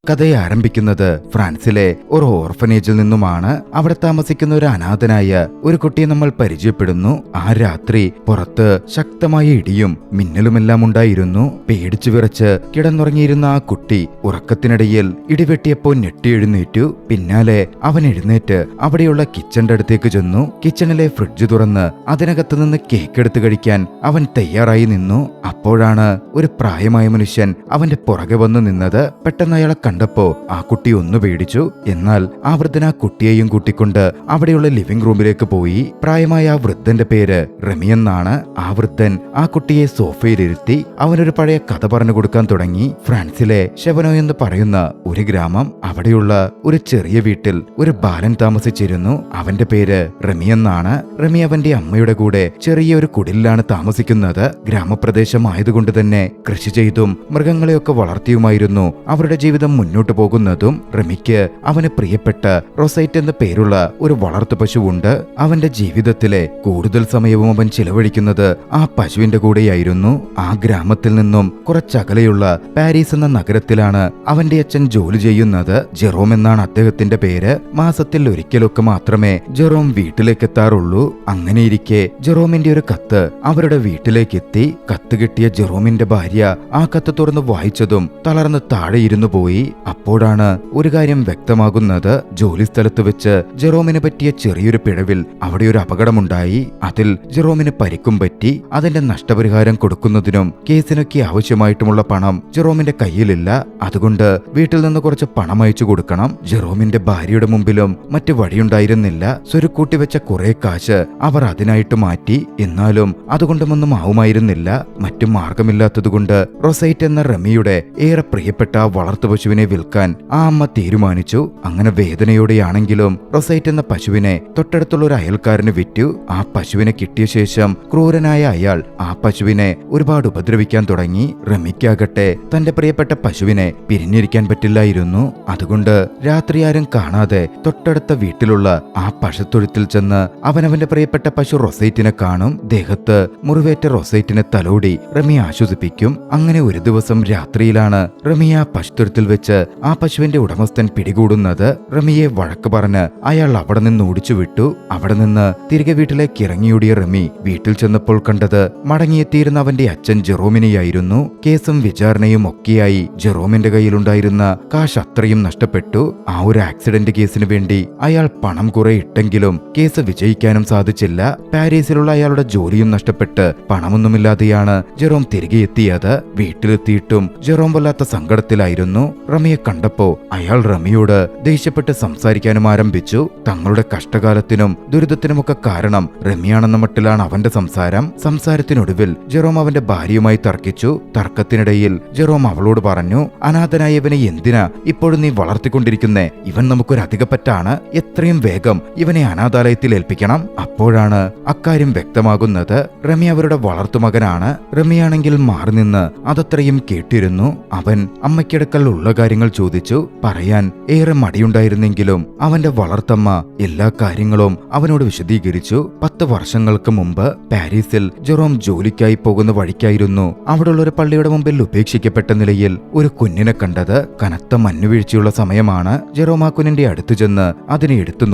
കഥയെ ആരംഭിക്കുന്നത് ഫ്രാൻസിലെ ഒരു ഓർഫനേജിൽ നിന്നുമാണ്. അവിടെ താമസിക്കുന്ന ഒരു അനാഥനായ ഒരു കുട്ടിയെ നമ്മൾ പരിചയപ്പെടുന്നു. ആ രാത്രി പുറത്ത് ശക്തമായ ഇടിയും മിന്നലുമെല്ലാം ഉണ്ടായിരുന്നു. പേടിച്ചു വിറച്ച് കിടന്നുറങ്ങിയിരുന്ന ആ കുട്ടി ഉറക്കത്തിനിടയിൽ ഇടിവെട്ടിയപ്പോൾ ഞെട്ടിയെഴുന്നേറ്റു. പിന്നാലെ അവൻ എഴുന്നേറ്റ് അവിടെയുള്ള കിച്ചന്റെ അടുത്തേക്ക് ചെന്നു. കിച്ചണിലെ ഫ്രിഡ്ജ് തുറന്ന് അതിനകത്ത് നിന്ന് കേക്ക് എടുത്ത് കഴിക്കാൻ അവൻ തയ്യാറായി നിന്നു. അപ്പോഴാണ് ഒരു പ്രായമായ മനുഷ്യൻ അവന്റെ പുറകെ വന്നു നിന്നത്. പെട്ടെന്ന് അയാളെ കണ്ടപ്പോ ആ കുട്ടി ഒന്ന് പേടിച്ചു. എന്നാൽ ആ വൃദ്ധൻ ആ കുട്ടിയെയും കൂട്ടിക്കൊണ്ട് അവിടെയുള്ള ലിവിംഗ് റൂമിലേക്ക് പോയി. പ്രായമായ ആ വൃദ്ധന്റെ പേര് റെമി എന്നാണ്. ആ വൃദ്ധൻ ആ കുട്ടിയെ സോഫയിലിരുത്തി അവനൊരു പഴയ കഥ പറഞ്ഞു കൊടുക്കാൻ തുടങ്ങി. ഫ്രാൻസിലെ ഷെവനോ എന്ന് പറയുന്ന ഒരു ഗ്രാമം, അവിടെയുള്ള ഒരു ചെറിയ വീട്ടിൽ ഒരു ബാലൻ താമസിച്ചിരുന്നു. അവന്റെ പേര് റെമി എന്നാണ്. റെമി അവന്റെ അമ്മയുടെ കൂടെ ചെറിയ ഒരു കുടിലാണ് താമസിക്കുന്നത്. ഗ്രാമപ്രദേശമായതുകൊണ്ട് തന്നെ കൃഷി ചെയ്തും മൃഗങ്ങളെയൊക്കെ വളർത്തിയുമായിരുന്നു അവരുടെ ജീവിതം മുന്നോട്ടു പോകുന്നതും. റെമിക്ക് അവന് പ്രിയപ്പെട്ട റൊസൈറ്റ് എന്ന പേരുള്ള ഒരു വളർത്തു പശുവുണ്ട്. അവന്റെ ജീവിതത്തിലെ കൂടുതൽ സമയവും അവൻ ചിലവഴിക്കുന്നത് ആ പശുവിന്റെ കൂടെയായിരുന്നു. ആ ഗ്രാമത്തിൽ നിന്നും കുറച്ചകലെയുള്ള പാരീസ് എന്ന നഗരത്തിലാണ് അവന്റെ അച്ഛൻ ജോലി ചെയ്യുന്നത്. ജെറോം എന്നാണ് അദ്ദേഹത്തിന്റെ പേര്. മാസത്തിൽ ഒരിക്കലൊക്കെ മാത്രമേ ജെറോം വീട്ടിലേക്ക് എത്താറുള്ളൂ. അങ്ങനെയിരിക്കെ ജെറോമിന്റെ ഒരു കത്ത് അവരുടെ വീട്ടിലേക്ക് എത്തി. കത്ത് കിട്ടിയ ജെറോമിന്റെ ഭാര്യ ആ കത്ത് തുറന്ന് വായിച്ചതും തളർന്ന് താഴെ ഇരുന്നു പോയി. അപ്പോഴാണ് ഒരു കാര്യം വ്യക്തമാകുന്നത്. ജോലി സ്ഥലത്ത് വെച്ച് ജെറോമിന് പറ്റിയ ചെറിയൊരു പിഴവിൽ അവിടെ ഒരു അപകടമുണ്ടായി. അതിൽ ജെറോമിന് പരിക്കും പറ്റി. അതിന്റെ നഷ്ടപരിഹാരം കൊടുക്കുന്നതിനും കേസിനൊക്കെ ആവശ്യമായിട്ടുമുള്ള പണം ജെറോമിന്റെ കയ്യിലില്ല. അതുകൊണ്ട് വീട്ടിൽ നിന്ന് കുറച്ച് പണം അയച്ചു കൊടുക്കണം. ജെറോമിന്റെ ഭാര്യയുടെ മുമ്പിലും മറ്റു വഴിയുണ്ടായിരുന്നില്ല. സ്വരുക്കൂട്ടി വെച്ച കുറെ കാശ് അവർ അതിനായിട്ട് മാറ്റി. എന്നാലും അതുകൊണ്ടുമൊന്നും ആവുമായിരുന്നില്ല. മറ്റു മാർഗമില്ലാത്തതുകൊണ്ട് റൊസൈറ്റ് എന്ന റെമിയുടെ ഏറെ പ്രിയപ്പെട്ട ആ വളർത്തു പശുവിനെ വിൽക്കാൻ ആ അമ്മ തീരുമാനിച്ചു. അങ്ങനെ വേദനയോടെയാണെങ്കിലും റൊസൈറ്റ് എന്ന പശുവിനെ തൊട്ടടുത്തുള്ള ഒരു അയൽക്കാരന് വിറ്റു. ആ പശുവിനെ കിട്ടിയ ശേഷം ക്രൂരനായ അയാൾ ആ പശുവിനെ ഒരുപാട് ഉപദ്രവിക്കാൻ തുടങ്ങി. റെമിക്കാകട്ടെ തന്റെ പ്രിയപ്പെട്ട പശുവിനെ പിരിഞ്ഞിരിക്കാൻ പറ്റില്ലായിരുന്നു. അതുകൊണ്ട് രാത്രി ആരും കാണാതെ തൊട്ടടുത്ത വീട്ടിലുള്ള ആ പശുത്തൊഴുത്തിൽ ചെന്ന് അവനവന്റെ പ്രിയപ്പെട്ട പശു റൊസൈറ്റിനെ കാണും. ദേഹത്ത് മുറിവേറ്റ റൊസൈറ്റിനെ തലോടി റെമി ആശ്വസിപ്പിക്കും. അങ്ങനെ ഒരു ദിവസം രാത്രിയിലാണ് റെമി ആ പശുത്തൊഴുത്തിൽ വെച്ച് ആ പശുവിന്റെ ഉടമസ്ഥൻ പിടികൂടുന്നത്. റെമിയെ വഴക്ക് പറഞ്ഞ് അയാൾ അവിടെ നിന്ന് ഓടിച്ചു വിട്ടു. അവിടെ നിന്ന് തിരികെ വീട്ടിലേക്ക് ഇറങ്ങിയോടിയ റെമി വീട്ടിൽ ചെന്നപ്പോൾ കണ്ടത് മടങ്ങിയെത്തിയിരുന്ന അവന്റെ അച്ഛൻ ജെറോമിനെയായിരുന്നു. കേസും വിചാരണയും ഒക്കെയായി ജെറോമിന്റെ കയ്യിലുണ്ടായിരുന്ന കാശ് അത്രയും നഷ്ടപ്പെട്ടു. ആ ഒരു ആക്സിഡന്റ് കേസിന് വേണ്ടി അയാൾ പണം കുറെ ഇട്ടെങ്കിലും കേസ് വിജയിക്കാനും സാധിച്ചില്ല. പാരീസിലുള്ള അയാളുടെ ജോലിയും നഷ്ടപ്പെട്ട് പണമൊന്നുമില്ലാതെയാണ് ജെറോം തിരികെ എത്തിയത്. വീട്ടിലെത്തിയിട്ടും ജെറോം വല്ലാത്ത സങ്കടത്തിലായിരുന്നു. റമിയെ കണ്ടപ്പോ അയാൾ റമിയോട് ദേഷ്യപ്പെട്ട് സംസാരിക്കാനും ആരംഭിച്ചു. തങ്ങളുടെ കഷ്ടകാലത്തിനും ദുരിതത്തിനുമൊക്കെ കാരണം റമിയാണെന്ന മട്ടിലാണ് അവന്റെ സംസാരം. സംസാരത്തിനൊടുവിൽ ജെറോം അവന്റെ ഭാര്യയുമായി തർക്കിച്ചു. തർക്കത്തിനിടയിൽ ജെറോം അവളോട് പറഞ്ഞു, അനാഥനായ ഇവനെ എന്തിനാ ഇപ്പോഴും നീ വളർത്തിക്കൊണ്ടിരിക്കുന്നേ? ഇവൻ നമുക്കൊരു അധികപ്പറ്റാണ്. എത്രയും വേഗം ഇവനെ അനാഥാലയത്തിൽ ഏൽപ്പിക്കണം. അപ്പോഴാണ് അക്കാര്യം വ്യക്തമാകുന്നത്. റമി അവരുടെ വളർത്തുമകനാണ്. റമിയാണെങ്കിൽ മാറി നിന്ന് അതത്രയും കേട്ടിരുന്നു. അവൻ അമ്മയ്ക്കടുക്കൽ ഉള്ള കാര്യങ്ങൾ ചോദിച്ചു. പറയാൻ ഏറെ മടിയുണ്ടായിരുന്നെങ്കിലും അവന്റെ വളർത്തമ്മ എല്ലാ കാര്യങ്ങളും അവനോട് വിശദീകരിച്ചു. 10 വർഷങ്ങൾക്ക് മുമ്പ് പാരീസിൽ ജെറോം ജോലിക്കായി പോകുന്ന വഴിക്കായിരുന്നു അവിടെയുള്ള ഒരു പള്ളിയുടെ മുമ്പിൽ ഉപേക്ഷിക്കപ്പെട്ട നിലയിൽ ഒരു കുഞ്ഞിനെ കണ്ടത്. കനത്ത മഞ്ഞുവീഴ്ചയുള്ള സമയമാണ്. ജെറോം ആ കുഞ്ഞിന്റെ അടുത്ത് ചെന്ന് അതിനെ എടുത്തു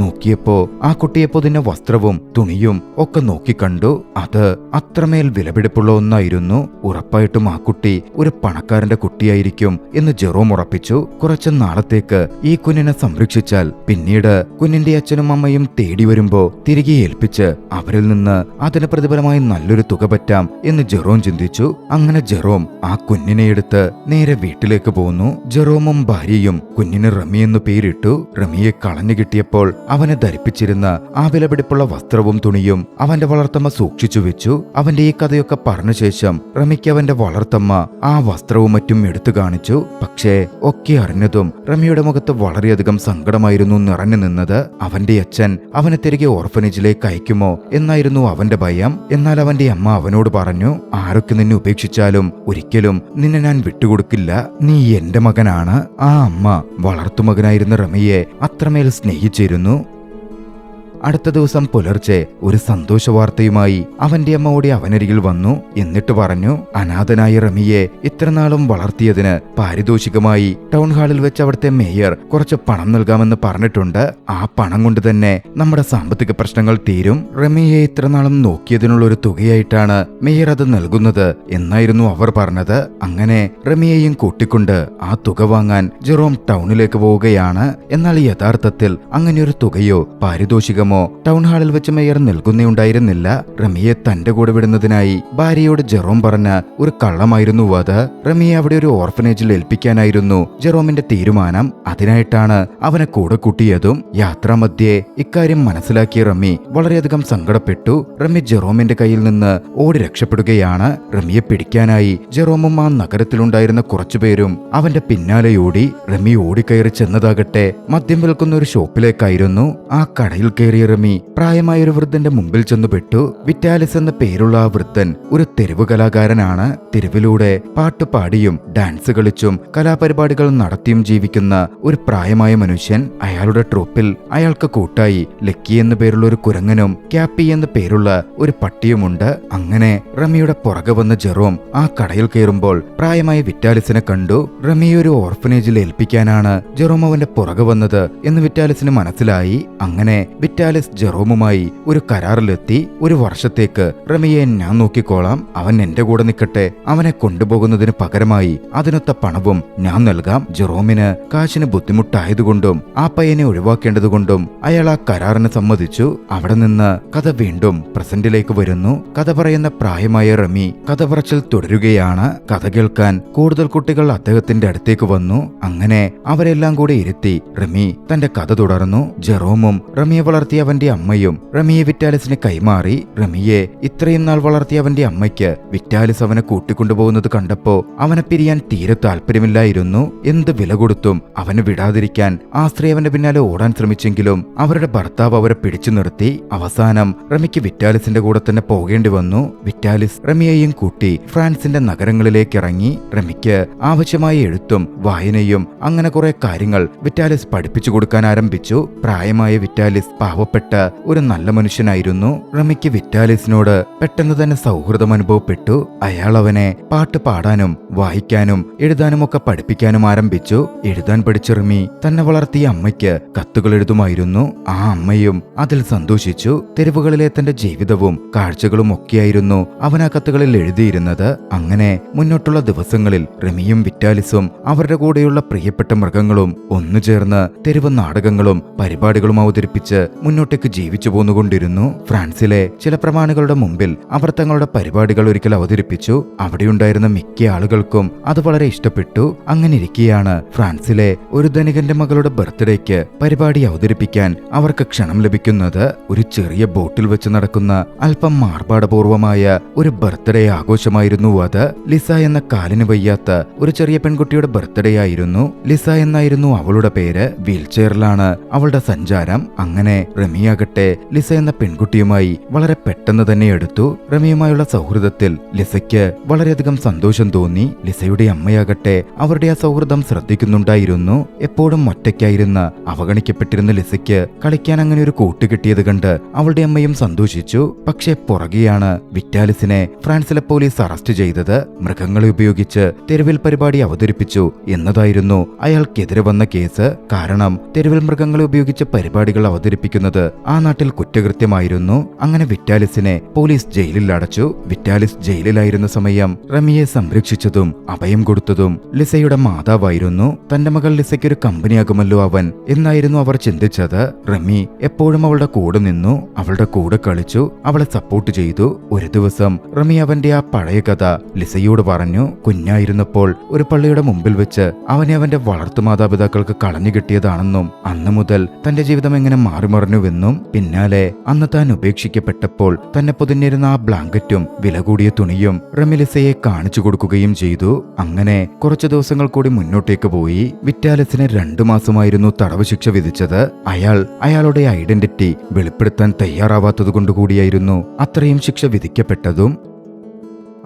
നോക്കിയപ്പോ ആ കുട്ടിയെ പൊതിഞ്ഞ വസ്ത്രവും തുണിയും ഒക്കെ നോക്കിക്കണ്ടു. അത് അത്രമേൽ വിലപിടിപ്പുള്ള ഒന്നായിരുന്നു. ഉറപ്പായിട്ടും ആ കുട്ടി ഒരു പണക്കാരന്റെ കുട്ടിയായിരിക്കും എന്ന് ജെറോം ഉറപ്പിച്ചു. കുറച്ചു നാളത്തേക്ക് ഈ കുഞ്ഞിനെ സംരക്ഷിച്ചാൽ പിന്നീട് കുഞ്ഞിന്റെ അച്ഛനും അമ്മയും തേടി വരുമ്പോ തിരികെ ഏൽപ്പിച്ച് അവരിൽ നിന്ന് അതിന് പ്രതിഫലമായി നല്ലൊരു തുക പറ്റാം എന്ന് ജെറോം ചിന്തിച്ചു. അങ്ങനെ ജെറോം ആ കുഞ്ഞിനെ എടുത്ത് നേരെ വീട്ടിലേക്ക് പോന്നു. ജെറോമും ഭാര്യയും കുഞ്ഞിന് റമി എന്ന് പേരിട്ടു. റമിയെ കളഞ്ഞു കിട്ടിയപ്പോൾ അവനെ ധരിപ്പിച്ചിരുന്ന ആ വിലപിടിപ്പുള്ള വസ്ത്രവും തുണിയും അവന്റെ വളർത്തമ്മ സൂക്ഷിച്ചു വെച്ചു. അവന്റെ ഈ കഥയൊക്കെ പറഞ്ഞ ശേഷം റമിക്ക് അവന്റെ വളർത്തമ്മ ആ വസ്ത്രവും മറ്റും എടുത്തു കാണിച്ചു. പക്ഷേ ഒക്കെ അറിഞ്ഞതും റമിയുടെ മുഖത്ത് വളരെയധികം സങ്കടമായിരുന്നു നിറഞ്ഞു നിന്നത്. അവന്റെ അച്ഛൻ അവനെ തിരികെ ഓർഫനേജിലേക്ക് അയക്കുമോ എന്നായിരുന്നു അവന്റെ ഭയം. എന്നാൽ അവന്റെ അമ്മ അവനോട് പറഞ്ഞു, ആരൊക്കെ നിന്നെ ഉപേക്ഷിച്ചാലും ഒരിക്കലും നിന്നെ ഞാൻ വിട്ടുകൊടുക്കില്ല. നീ എന്റെ മകനാണ്. ആ അമ്മ വളർത്തുമകനായിരുന്ന റമിയെ അത്രമേൽ സ്നേഹിച്ചിരുന്നു. അടുത്ത ദിവസം പുലർച്ചെ ഒരു സന്തോഷ വാർത്തയുമായി അവന്റെ അമ്മ ഓടി അവനരികിൽ വന്നു. എന്നിട്ട് പറഞ്ഞു, അനാഥനായ റമിയെ ഇത്ര ഇത്രനാളും വളർത്തിയതിന് പാരിതോഷികമായി ടൗൺ ഹാളിൽ വെച്ച് അവിടുത്തെ മേയർ കുറച്ച് പണം നൽകാമെന്ന് പറഞ്ഞിട്ടുണ്ട്. ആ പണം കൊണ്ട് തന്നെ നമ്മുടെ സാമ്പത്തിക പ്രശ്നങ്ങൾ തീരും. റമിയെ ഇത്രനാളും നോക്കിയതിനുള്ള ഒരു തുകയായിട്ടാണ് മേയർ അത് നൽകുന്നത് എന്നായിരുന്നു അവർ പറഞ്ഞത്. അങ്ങനെ റമിയെയും കൂട്ടിക്കൊണ്ട് ആ തുക വാങ്ങാൻ ജെറോം ടൗണിലേക്ക് പോവുകയാണ്. എന്നാൽ യഥാർത്ഥത്തിൽ അങ്ങനെയൊരു തുകയോ പാരിതോഷികമോ ടൗൺ ഹാളിൽ വെച്ച് മേയർ നൽകുന്നുണ്ടായിരുന്നില്ല. റമിയെ തന്റെ കൂടെ വിടുന്നതിനായി ഭാര്യയോട് ജെറോം പറഞ്ഞ ഒരു കള്ളമായിരുന്നു അത്. റമിയെ അവിടെ ഒരു ഓർഫനേജിൽ ഏൽപ്പിക്കാനായിരുന്നു ജെറോമിന്റെ തീരുമാനം. അതിനായിട്ടാണ് അവനെ കൂടെ കൂട്ടിയതും. യാത്രാമധ്യേ ഇക്കാര്യം മനസ്സിലാക്കിയ റമി വളരെയധികം സങ്കടപ്പെട്ടു. റമി ജെറോമിന്റെ കയ്യിൽ നിന്ന് ഓടി രക്ഷപ്പെടുകയാണ്. റമിയെ പിടിക്കാനായി ജെറോമും ആ നഗരത്തിലുണ്ടായിരുന്ന കുറച്ചുപേരും അവന്റെ പിന്നാലെയോടി. റമി ഓടിക്കയറി ചെന്നതാകട്ടെ മദ്യം വിൽക്കുന്ന ഒരു ഷോപ്പിലേക്കായിരുന്നു. ആ കടയിൽ കയറിയ റമി പ്രായമായ ഒരു വൃദ്ധന്റെ മുമ്പിൽ ചെന്നുപെട്ടു. വിറ്റാലിസ് എന്ന പേരുള്ള ആ വൃദ്ധൻ ഒരു തെരുവ് കലാകാരനാണ്. തെരുവിലൂടെ പാട്ടുപാടിയും ഡാൻസ് കളിച്ചും കലാപരിപാടികൾ നടത്തിയും ജീവിക്കുന്ന ഒരു പ്രായമായ മനുഷ്യൻ. അയാളുടെ ട്രൂപ്പിൽ അയാൾക്ക് കൂട്ടായി ലക്കി എന്ന പേരുള്ള ഒരു കുരങ്ങനും ക്യാപ്പി എന്ന പേരുള്ള ഒരു പട്ടിയുമുണ്ട്. അങ്ങനെ റമിയുടെ പുറകെ വന്ന ജെറോം ആ കടയിൽ കയറുമ്പോൾ പ്രായമായ വിറ്റാലിസിനെ കണ്ടു. റമിയെ ഒരു ഓർഫനേജിൽ ഏൽപ്പിക്കാനാണ് ജെറോം അവന്റെ പുറകെ വന്നത് എന്ന് വിറ്റാലിസിന് മനസ്സിലായി. അങ്ങനെ വിറ്റാലിസ് ജെറോമുമായി ഒരു കരാറിലെത്തി. ഒരു വർഷത്തേക്ക് റമിയെ ഞാൻ നോക്കിക്കോളാം, അവൻ എന്റെ കൂടെ നിൽക്കട്ടെ, അവനെ കൊണ്ടുപോകുന്നതിന് പകരമായി അതിനൊത്ത പണവും ഞാൻ നൽകാം. ജെറോമിന് കാശിന് ബുദ്ധിമുട്ടായതുകൊണ്ടും ആ പയ്യനെ ഒഴിവാക്കേണ്ടതുകൊണ്ടും അയാൾ ആ കരാറിന് സമ്മതിച്ചു. അവിടെ നിന്ന് കഥ വീണ്ടും പ്രസന്റിലേക്ക് വരുന്നു. കഥ പറയുന്ന പ്രായമായ റമി കഥ പറച്ചിൽ തുടരുകയാണ്. കഥ കേൾക്കാൻ കൂടുതൽ കുട്ടികൾ അദ്ദേഹത്തിന്റെ അടുത്തേക്ക് വന്നു. അങ്ങനെ അവരെല്ലാം കൂടെ ഇരുത്തി റമി തന്റെ കഥ തുടർന്നു. ജെറോമും റമിയെ വളർത്തിയ അവന്റെ അമ്മയും റമിയെ വിറ്റാലിസിന് കൈമാറി. റമിയെ ഇത്രയും നാൾ വളർത്തിയ അവന്റെ അമ്മയ്ക്ക് വിറ്റാലിസ് അവനെ കൂട്ടിക്കൊണ്ടുപോകുന്നത് കണ്ടപ്പോ അവനെ പിരിയാൻ തീരെ താല്പര്യമില്ലായിരുന്നു. എന്ത് വില കൊടുത്തും അവനെ വിടാതിരിക്കാൻ ആശ്രയ അവന്റെ പിന്നാലെ ഓടാൻ ശ്രമിച്ചെങ്കിലും അവരുടെ ഭർത്താവ് അവരെ പിടിച്ചു നിർത്തി. അവസാനം റമിക്ക് വിറ്റാലിസിന്റെ കൂടെ തന്നെ പോകേണ്ടി വന്നു. വിറ്റാലിസ് റമിയെയും കൂട്ടി ഫ്രാൻസിന്റെ നഗരങ്ങളിലേക്ക് ഇറങ്ങി. റമിക്ക് ആവശ്യമായ എഴുത്തും വായനയും അങ്ങനെ കുറെ കാര്യങ്ങൾ വിറ്റാലിസ് പഠിപ്പിച്ചു കൊടുക്കാൻ ആരംഭിച്ചു. പ്രായമായ വിറ്റാലിസ് പാവപ്പെട്ട ഒരു നല്ല മനുഷ്യനായിരുന്നു. റമിക്ക് വിറ്റാലിസിനോട് പെട്ടെന്ന് തന്നെ സൗഹൃദം അനുഭവപ്പെട്ടു. അയാൾ അവനെ പാട്ട് പാടാനും വായിക്കാനും എഴുതാനും ഒക്കെ പഠിപ്പിക്കാനും ആരംഭിച്ചു. എഴുതാൻ പഠിച്ച റമി തന്നെ വളർത്തിയ അമ്മയ്ക്ക് കത്തുകൾ എഴുതുമായിരുന്നു. ആ അമ്മയും അതിൽ സന്തോഷിച്ചു. തെരുവുകളിലെ തന്റെ ജീവിതവും കാഴ്ചകളും ഒക്കെയായിരുന്നു അവൻ ആ കത്തുകളിൽ എഴുതിയിരുന്നത്. അങ്ങനെ മുന്നോട്ടുള്ള ദിവസങ്ങളിൽ റമിയും വിറ്റാലിസും അവരുടെ കൂടെയുള്ള പ്രിയപ്പെട്ട മൃഗങ്ങളും ഒന്നുചേർന്ന് തെരുവ് നാടകങ്ങളും പരിപാടികളും അവതരിപ്പിച്ച് മുന്നോട്ടേക്ക് ജീവിച്ചു പോന്നുകൊണ്ടിരുന്നു. ഫ്രാൻസിലെ ചില പ്രമാണികളുടെ മുമ്പിൽ അവർ തങ്ങളുടെ പരിപാടികൾ ഒരിക്കൽ അവതരിപ്പിച്ചു. അവിടെയുണ്ടായിരുന്ന മിക്ക ആളുകൾക്കും അത് വളരെ ഇഷ്ടപ്പെട്ടു. അങ്ങനെ ഇരിക്കെയാണ് ഫ്രാൻസിലെ ഒരു ധനികന്റെ മകളുടെ ബർത്ത്ഡേക്ക് പരിപാടി അവതരിപ്പിക്കാൻ അവർക്ക് ക്ഷണം ലഭിക്കുന്നത്. ഒരു ചെറിയ ബോട്ടിൽ വെച്ച് നടക്കുന്ന അല്പം ആർഭാടപൂർവമായ ഒരു ബർത്ത്ഡേ ആഘോഷമായിരുന്നു അത്. ലിസ എന്ന കാലിന് വയ്യാത്ത ഒരു ചെറിയ പെൺകുട്ടിയുടെ ബർത്ത്ഡേ ആയിരുന്നു. ലിസ എന്നായിരുന്നു അവളുടെ പേര്. വീൽചെയറിലാണ് അവളുടെ സഞ്ചാരം. അങ്ങനെ റമിയാകട്ടെ ലിസ എന്ന പെൺകുട്ടിയുമായി വളരെ പെട്ടെന്ന് തന്നെ എടുത്തു. റമിയുമായുള്ള സൗഹൃദത്തിൽ ലിസയ്ക്ക് വളരെയധികം സന്തോഷം തോന്നി. ലിസയുടെ അമ്മയാകട്ടെ അവരുടെ ആ സൗഹൃദം ശ്രദ്ധിക്കുന്നുണ്ടായിരുന്നു. എപ്പോഴും ഒറ്റയ്ക്കായിരുന്ന അവഗണിക്കപ്പെട്ടിരുന്ന ലിസയ്ക്ക് കളിക്കാൻ അങ്ങനെ ഒരു കൂട്ട് കിട്ടിയത് കണ്ട് അവളുടെ അമ്മയും സന്തോഷിച്ചു. പക്ഷേ പുറകെയാണ് വിറ്റാലിസിനെ ഫ്രാൻസിലെ പോലീസ് അറസ്റ്റ് ചെയ്തത്. മൃഗങ്ങളെ ഉപയോഗിച്ച് തെരുവിൽ പരിപാടി അവതരിപ്പിച്ചു എന്നതായിരുന്നു അയാൾക്കെതിരെ വന്ന കേസ്. കാരണം തെരുവിൽ മൃഗങ്ങളെ ഉപയോഗിച്ച് പരിപാടികൾ അവതരിപ്പിക്കുന്നത് ആ നാട്ടിൽ കുറ്റകൃത്യമായിരുന്നു. അങ്ങനെ വിറ്റാലിസിനെ പോലീസ് ജയിലിൽ അടച്ചു. വിറ്റാലിസ് ജയിലിലായിരുന്ന സമയം റമിയെ സംരക്ഷിച്ചതും അഭയം കൊടുത്തതും ലിസയുടെ മാതാവായിരുന്നു. തന്റെ മകൾ ലിസയ്ക്ക് ഒരു കമ്പനിയാകുമല്ലോ അവൻ എന്നായിരുന്നു അവർ ചിന്തിച്ചത്. റമി എപ്പോഴും അവളുടെ കൂടെ നിന്നു, അവളുടെ കൂടെ കളിച്ചു, അവളെ സപ്പോർട്ട് ചെയ്തു. ഒരു ദിവസം റമി അവന്റെ ആ പഴയ കഥ ലിസയോട് പറഞ്ഞു. കുഞ്ഞായിരുന്നപ്പോൾ ഒരു പള്ളിയുടെ മുമ്പിൽ വെച്ച് അവനെ അവന്റെ വളർത്തു മാതാപിതാക്കൾക്ക് കളഞ്ഞു കിട്ടിയതാണെന്നും അന്നു മുതൽ തന്റെ ജീവിതം എങ്ങനെ മാറിമറിഞ്ഞുവെന്നും പിന്നാലെ അന്ന് താൻ ഉപേക്ഷിക്കപ്പെട്ടപ്പോൾ തന്നെ പൊതിഞ്ഞിരുന്ന ആ ബ്ലാങ്കറ്റും വില കൂടിയ തുണിയും റമി ലിസയെ കാണിച്ചു കൊടുക്കുകയും ചെയ്തു. അങ്ങനെ കുറച്ചു ദിവസങ്ങൾ കൂടി മുന്നോട്ടേക്ക് പോയി. വിറ്റാലിസിന് 2 മാസമായിരുന്നു തടവ് ശിക്ഷ വിധിച്ചത്. അയാളുടെ ഐഡന്റിറ്റി വെളിപ്പെടുത്താൻ തയ്യാറാവാത്തതുകൊണ്ടുകൂടിയായിരുന്നു അത്രയും ശിക്ഷ വിധിക്കപ്പെട്ടതും.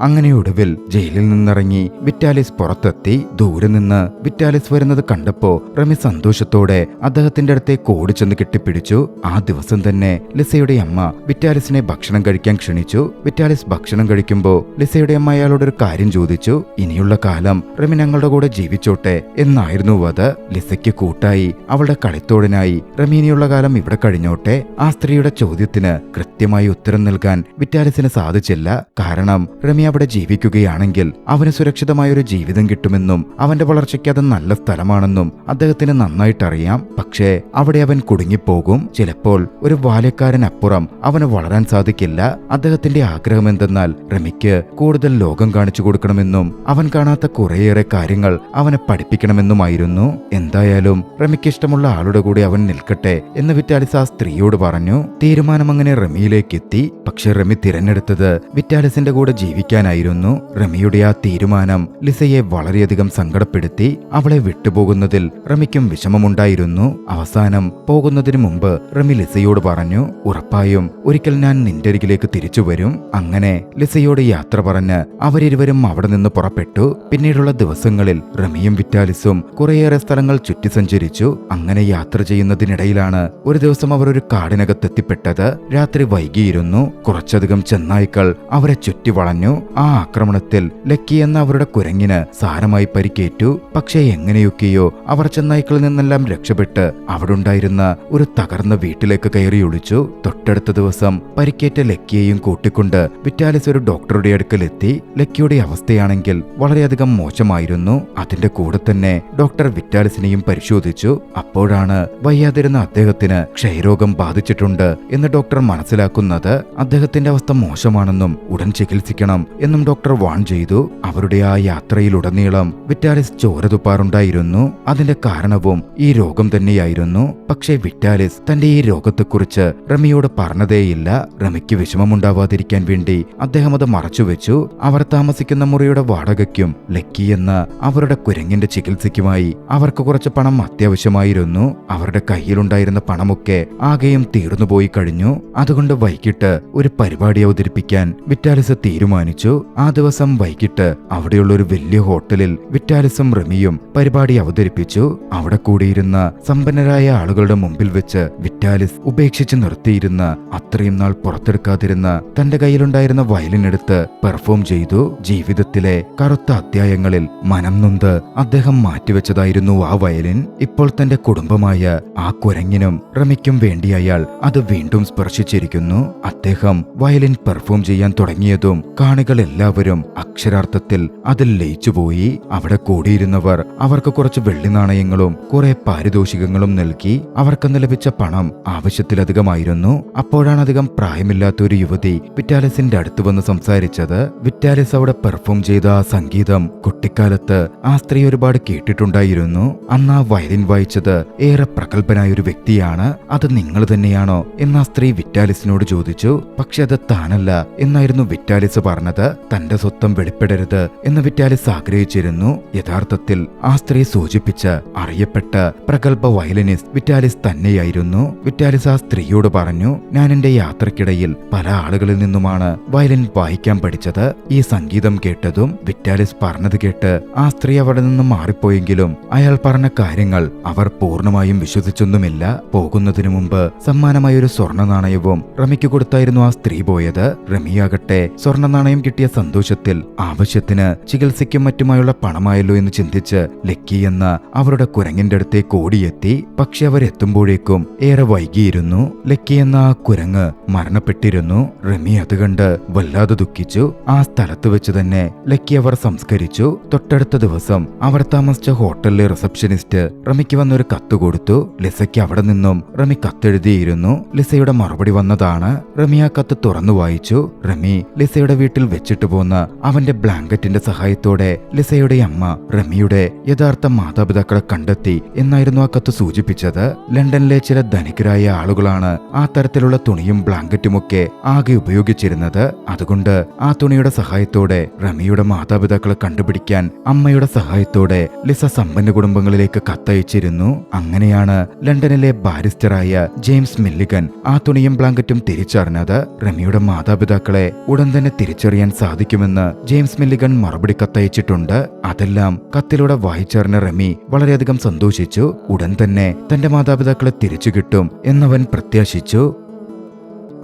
അങ്ങനെ ഒടുവിൽ ജയിലിൽ നിന്നിറങ്ങി വിറ്റാലിസ് പുറത്തെത്തി. ദൂരെ നിന്ന് വിറ്റാലിസ് വരുന്നത് കണ്ടപ്പോ റമി സന്തോഷത്തോടെ അദ്ദേഹത്തിന്റെ അടുത്തേക്ക് ഓടിച്ചെന്ന് കെട്ടിപ്പിടിച്ചു. ആ ദിവസം തന്നെ ലിസയുടെ അമ്മ വിറ്റാലിസിനെ ഭക്ഷണം കഴിക്കാൻ ക്ഷണിച്ചു. വിറ്റാലിസ് ഭക്ഷണം കഴിക്കുമ്പോ ലിസയുടെ അമ്മ അയാളോടൊരു കാര്യം ചോദിച്ചു. ഇനിയുള്ള കാലം റമി ഞങ്ങളുടെ കൂടെ ജീവിച്ചോട്ടെ എന്നായിരുന്നു അത്. ലിസയ്ക്ക് കൂട്ടായി അവളുടെ കളിത്തോടനായി റമി ഇനിയുള്ള കാലം ഇവിടെ കഴിഞ്ഞോട്ടെ. ആ സ്ത്രീയുടെ ചോദ്യത്തിന് കൃത്യമായി ഉത്തരം നൽകാൻ വിറ്റാലിസിന് സാധിച്ചില്ല. കാരണം റമി അവിടെ ജീവിക്കുകയാണെങ്കിൽ അവന് സുരക്ഷിതമായൊരു ജീവിതം കിട്ടുമെന്നും അവന്റെ വളർച്ചയ്ക്ക് അത് നല്ല സ്ഥലമാണെന്നും അദ്ദേഹത്തിന് നന്നായിട്ടറിയാം. പക്ഷേ അവിടെ അവൻ കുടുങ്ങിപ്പോകും. ചിലപ്പോൾ ഒരു ബാല്യക്കാരനപ്പുറം അവന് വളരാൻ സാധിക്കില്ല. അദ്ദേഹത്തിന്റെ ആഗ്രഹം എന്തെന്നാൽ റമിക്ക് കൂടുതൽ ലോകം കാണിച്ചു കൊടുക്കണമെന്നും അവൻ കാണാത്ത കുറേയേറെ കാര്യങ്ങൾ അവനെ പഠിപ്പിക്കണമെന്നുമായിരുന്നു. എന്തായാലും റമിക്ക് ഇഷ്ടമുള്ള ആളുടെ കൂടെ അവൻ നിൽക്കട്ടെ എന്ന് വിറ്റാലിസ് ആ സ്ത്രീയോട് പറഞ്ഞു. തീരുമാനം അങ്ങനെ റമിയിലേക്ക് എത്തി. പക്ഷെ റമി തിരഞ്ഞെടുത്തത് വിറ്റാലിസിന്റെ കൂടെ ജീവിക്കാനായിരുന്നു. റമിയുടെ ആ തീരുമാനം ലിസയെ വളരെയധികം സങ്കടപ്പെടുത്തി. അവളെ വിട്ടുപോകുന്നതിൽ റമിക്കും വിഷമമുണ്ടായിരുന്നു. അവസാനം പോകുന്നതിന് മുമ്പ് റമി ലിസയോട് പറഞ്ഞു, ഉറപ്പായും ഒരിക്കൽ ഞാൻ നിന്റെ അരികിലേക്ക് തിരിച്ചു വരും. അങ്ങനെ ലിസയോട് യാത്ര പറഞ്ഞ് അവരിരുവരും അവിടെ നിന്ന് പുറപ്പെട്ടു. പിന്നീടുള്ള ദിവസങ്ങളിൽ റമിയും വിറ്റാലിസും കുറേയേറെ സ്ഥലങ്ങൾ ചുറ്റി സഞ്ചരിച്ചു. അങ്ങനെ യാത്ര ചെയ്യുന്നതിനിടയിലാണ് ഒരു ദിവസം അവർ ഒരു കാടിനകത്തെത്തിപ്പെട്ടത്. രാത്രി വൈകിയിരുന്നു. കുറച്ചധികം ചെന്നായ്ക്കൾ അവരെ ചുറ്റി വളഞ്ഞു. ആ ആക്രമണത്തിൽ ലക്കി എന്ന അവരുടെ കുരങ്ങിന് സാരമായി പരിക്കേറ്റു. പക്ഷേ എങ്ങനെയൊക്കെയോ അവർ ചെന്നായ്ക്കളിൽ നിന്നെല്ലാം രക്ഷപ്പെട്ട് അവിടെ ഉണ്ടായിരുന്ന ഒരു തകർന്ന വീട്ടിലേക്ക് കയറി ഒളിച്ചു. തൊട്ടടുത്ത ദിവസം പരിക്കേറ്റ ലക്കിയെയും കൂട്ടിക്കൊണ്ട് വിറ്റാലിസ് ഒരു ഡോക്ടറുടെ അടുക്കലെത്തി. ലക്കിയുടെ അവസ്ഥയാണെങ്കിൽ വളരെയധികം മോശമായിരുന്നു. അതിന്റെ കൂടെ തന്നെ ഡോക്ടർ വിറ്റാലിസിനെയും പരിശോധിച്ചു. അപ്പോഴാണ് വയ്യാതിരുന്ന അദ്ദേഹത്തിന് ക്ഷയരോഗം ബാധിച്ചിട്ടുണ്ട് എന്ന് ഡോക്ടർ മനസ്സിലാക്കുന്നത്. അദ്ദേഹത്തിന്റെ അവസ്ഥ മോശമാണെന്നും ഉടൻ ചികിത്സിക്കണം എന്നും ഡോക്ടർ വാൺ ചെയ്തു. അവരുടെ ആ യാത്രയിലുടനീളം വിറ്റാലിസ് ചോര തുപ്പാറുണ്ടായിരുന്നു. അതിന്റെ കാരണവും ഈ രോഗം തന്നെയായിരുന്നു. പക്ഷേ വിറ്റാലിസ് തന്റെ ഈ രോഗത്തെക്കുറിച്ച് റമിയോട് പറഞ്ഞതേയില്ല. റമിക്ക് വിഷമമുണ്ടാവാതിരിക്കാൻ വേണ്ടി അദ്ദേഹം അത് മറച്ചുവെച്ചു. അവർ താമസിക്കുന്ന മുറിയുടെ വാടകയ്ക്കും ലക്കി എന്ന അവരുടെ കുരങ്ങിന്റെ ചികിത്സയ്ക്കുമായി അവർക്ക് കുറച്ച് പണം അത്യാവശ്യമായിരുന്നു. അവരുടെ കയ്യിലുണ്ടായിരുന്ന പണമൊക്കെ ആകെയും തീർന്നുപോയി കഴിഞ്ഞു. അതുകൊണ്ട് വൈകിട്ട് ഒരു പരിപാടി അവതരിപ്പിക്കാൻ വിറ്റാലിസ് തീരുമാനിച്ചു. ആ ദിവസം വൈകിട്ട് അവിടെയുള്ള ഒരു വലിയ ഹോട്ടലിൽ വിറ്റാലിസും റമിയും പരിപാടി അവതരിപ്പിച്ചു. അവിടെ കൂടിയിരുന്ന സമ്പന്നരായ ആളുകളുടെ മുമ്പിൽ വെച്ച് വിറ്റാലിസ് ഉപേക്ഷിച്ച് നിർത്തിയിരുന്ന അത്രയും നാൾ പുറത്തെടുക്കാതിരുന്ന തന്റെ കയ്യിലുണ്ടായിരുന്ന വയലിൻ എടുത്ത് പെർഫോം ചെയ്തു. ജീവിതത്തിലെ കറുത്ത അധ്യായങ്ങളിൽ മനം നൊന്ത് അദ്ദേഹം മാറ്റിവെച്ചതായിരുന്നു ആ വയലിൻ. ഇപ്പോൾ തന്റെ കുടുംബമായ ആ കുരങ്ങിനും റമിക്കും വേണ്ടി അയാൾ അത് വീണ്ടും സ്പർശിച്ചിരിക്കുന്നു. അദ്ദേഹം വയലിൻ പെർഫോം ചെയ്യാൻ തുടങ്ങിയതും കാണികൾ എല്ലാവരും അക്ഷരാർത്ഥത്തിൽ അതിൽ ലയിച്ചുപോയി. അവിടെ കൂടിയിരുന്നവർ അവർക്ക് കുറച്ച് വെള്ളി നാണയങ്ങളും കുറെ പാരിതോഷികങ്ങളും നൽകി. അവർക്കെന്ന് ലഭിച്ച പണം ആവശ്യത്തിലധികമായിരുന്നു. അപ്പോഴാണ് അധികം പ്രായമില്ലാത്ത ഒരു യുവതി വിറ്റാലിസിന്റെ അടുത്ത് വന്ന് സംസാരിച്ചത്. വിറ്റാലിസ് അവിടെ പെർഫോം ചെയ്ത ആ സംഗീതം കുട്ടിക്കാലത്ത് ആ സ്ത്രീ ഒരുപാട് കേട്ടിട്ടുണ്ടായിരുന്നു. അന്ന് ആ വയലിൻ വായിച്ചത് ഏറെ പ്രഗത്ഭനായ ഒരു വ്യക്തിയാണ്. അത് നിങ്ങൾ തന്നെയാണോ എന്ന് ആ സ്ത്രീ വിറ്റാലിസിനോട് ചോദിച്ചു. പക്ഷെ അത് താനല്ല എന്നായിരുന്നു വിറ്റാലിസ് പറഞ്ഞത്. തന്റെ സ്വത്തം വെളിപ്പെടരുത് എന്ന് വിറ്റാലിസ് ആഗ്രഹിച്ചിരുന്നു. യഥാർത്ഥത്തിൽ ആ സ്ത്രീ സൂചിപ്പിച്ച അറിയപ്പെട്ട പ്രഗത്ഭ വയലിനിസ്റ്റ് വിറ്റാലിസ് തന്നെയായിരുന്നു. വിറ്റാലിസ് ആ സ്ത്രീയോട് പറഞ്ഞു, ഞാൻ എന്റെ യാത്രക്കിടയിൽ പല ആളുകളിൽ നിന്നുമാണ് വയലിൻ വായിക്കാൻ പഠിച്ചത്. ഈ സംഗീതം കേട്ടതും വിറ്റാലിസ് പറഞ്ഞത് കേട്ട് ആ സ്ത്രീ അവിടെ നിന്ന് മാറിപ്പോയെങ്കിലും അയാൾ പറഞ്ഞ കാര്യങ്ങൾ അവർ പൂർണ്ണമായും വിശ്വസിച്ചൊന്നുമില്ല. പോകുന്നതിനു മുമ്പ് സമ്മാനമായ ഒരു സ്വർണ്ണ നാണയവും റമിക്ക് കൊടുത്തായിരുന്നു ആ സ്ത്രീ പോയത്. റമിയാകട്ടെ സ്വർണ്ണ നാണയം കിട്ടിയ സന്തോഷത്തിൽ ആവശ്യത്തിന് ചികിത്സയ്ക്കും മറ്റുമായുള്ള പണമായല്ലോ എന്ന് ചിന്തിച്ച് ലക്കി എന്ന അവരുടെ കുരങ്ങിന്റെ അടുത്തേക്ക് ഓടിയെത്തി. പക്ഷെ അവരെത്തുമ്പോഴേക്കും ഏറെ വൈകിയിരുന്നു. ലക്കി എന്ന ആ കുരങ്ങ് മരണപ്പെട്ടിരുന്നു. റമി അത് കണ്ട് വല്ലാതെ ദുഃഖിച്ചു. ആ സ്ഥലത്ത് വെച്ച് തന്നെ ലക്കി അവർ സംസ്കരിച്ചു. തൊട്ടടുത്ത ദിവസം അവർ താമസിച്ച ഹോട്ടലിലെ റിസപ്ഷനിസ്റ്റ് റമിക്ക് വന്നൊരു കത്ത് കൊടുത്തു. ലിസയ്ക്ക് അവിടെ നിന്നും റമി കത്തെഴുതിയിരുന്നു. ലിസയുടെ മറുപടി വന്നതാണ്. റമി ആ കത്ത് തുറന്നു വായിച്ചു. റമി ലിസയുടെ വീട്ടിൽ വെച്ചിട്ട് പോന്ന അവന്റെ ബ്ലാങ്കറ്റിന്റെ സഹായത്തോടെ ലിസയുടെ അമ്മ റമിയുടെ യഥാർത്ഥ മാതാപിതാക്കളെ കണ്ടെത്തി എന്നായിരുന്നു ആ കത്ത് സൂചിപ്പിച്ചത്. ലണ്ടനിലെ ചില ധനികരായ ആളുകളാണ് ആ തരത്തിലുള്ള തുണിയും ബ്ലാങ്കറ്റുമൊക്കെ ആകെ ഉപയോഗിച്ചിരുന്നത്. അതുകൊണ്ട് ആ തുണിയുടെ സഹായത്തോടെ റമിയുടെ മാതാപിതാക്കളെ കണ്ടുപിടിക്കാൻ അമ്മയുടെ സഹായത്തോടെ ലിസ സമ്പന്ന കുടുംബങ്ങളിലേക്ക് കത്തയച്ചിരുന്നു. അങ്ങനെയാണ് ലണ്ടനിലെ ബാരിസ്റ്ററായ ജെയിംസ് മില്ലിഗൻ ആ തുണിയും ബ്ലാങ്കറ്റും തിരിച്ചറിഞ്ഞത്. റമിയുടെ മാതാപിതാക്കളെ ഉടൻ തന്നെ തിരിച്ചറിയാൻ ചെയ്യാൻ സാധിക്കുമെന്ന് ജെയിംസ് മില്ലിഗൻ മറുപടി കത്തയച്ചിട്ടുണ്ട്. അതെല്ലാം കത്തിലൂടെ വായിച്ചറിഞ്ഞ റെമി വളരെയധികം സന്തോഷിച്ചു. ഉടൻ തന്നെ തന്റെ മാതാപിതാക്കളെ തിരിച്ചു കിട്ടും എന്നവൻ പ്രത്യാശിച്ചു.